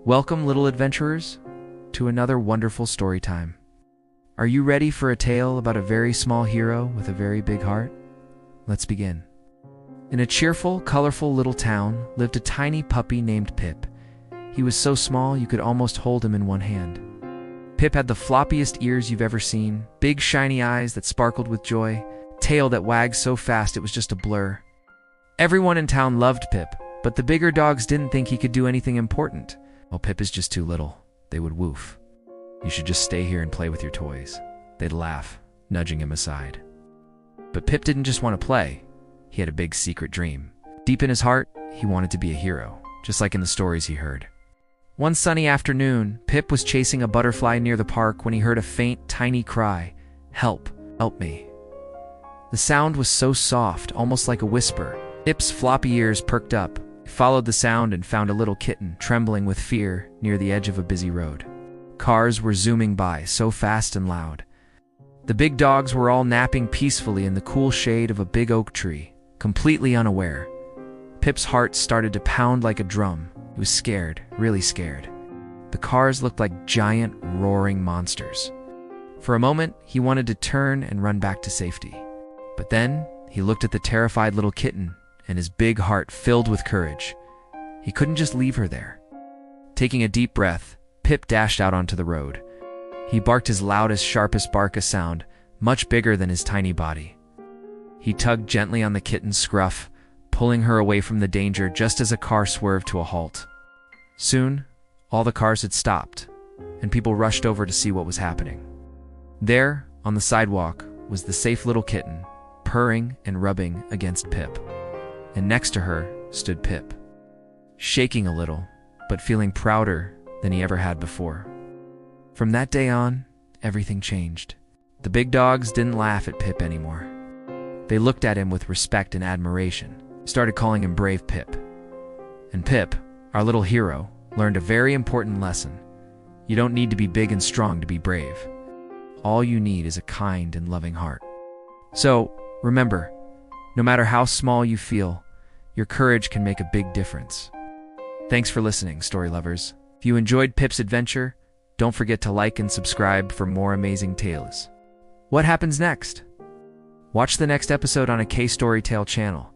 Welcome, little adventurers, to another wonderful story time. Are you ready for a tale about a very small hero with a very big heart? Let's begin. In a cheerful, colorful little town lived a tiny puppy named Pip. He was so small you could almost hold him in one hand. Pip had the floppiest ears you've ever seen, big shiny eyes that sparkled with joy, tail that wagged so fast it was just a blur. Everyone in town loved Pip, but the bigger dogs didn't think he could do anything important. "Well, Pip is just too little," they would woof. "You should just stay here and play with your toys." They'd laugh, nudging him aside. But Pip didn't just want to play. He had a big secret dream. Deep in his heart, he wanted to be a hero, just like in the stories he heard. One sunny afternoon, Pip was chasing a butterfly near the park when he heard a faint, tiny cry, "Help, help me." The sound was so soft, almost like a whisper. Pip's floppy ears perked up. He followed the sound and found a little kitten, trembling with fear, near the edge of a busy road. Cars were zooming by, so fast and loud. The big dogs were all napping peacefully in the cool shade of a big oak tree, completely unaware. Pip's heart started to pound like a drum. He was scared, really scared. The cars looked like giant, roaring monsters. For a moment, he wanted to turn and run back to safety. But then, he looked at the terrified little kitten, and his big heart filled with courage. He couldn't just leave her there. Taking a deep breath, Pip dashed out onto the road. He barked his loudest, sharpest bark, a sound much bigger than his tiny body. He tugged gently on the kitten's scruff, pulling her away from the danger just as a car swerved to a halt. Soon, all the cars had stopped, and people rushed over to see what was happening. There, on the sidewalk, was the safe little kitten, purring and rubbing against Pip. And next to her stood Pip, shaking a little, but feeling prouder than he ever had before. From that day on, everything changed. The big dogs didn't laugh at Pip anymore. They looked at him with respect and admiration, started calling him Brave Pip. And Pip, our little hero, learned a very important lesson. You don't need to be big and strong to be brave. All you need is a kind and loving heart. So, remember, no matter how small you feel, your courage can make a big difference. Thanks for listening, story lovers. If you enjoyed Pip's adventure, don't forget to like and subscribe for more amazing tales. What happens next? Watch the next episode on a K-Story Tale channel.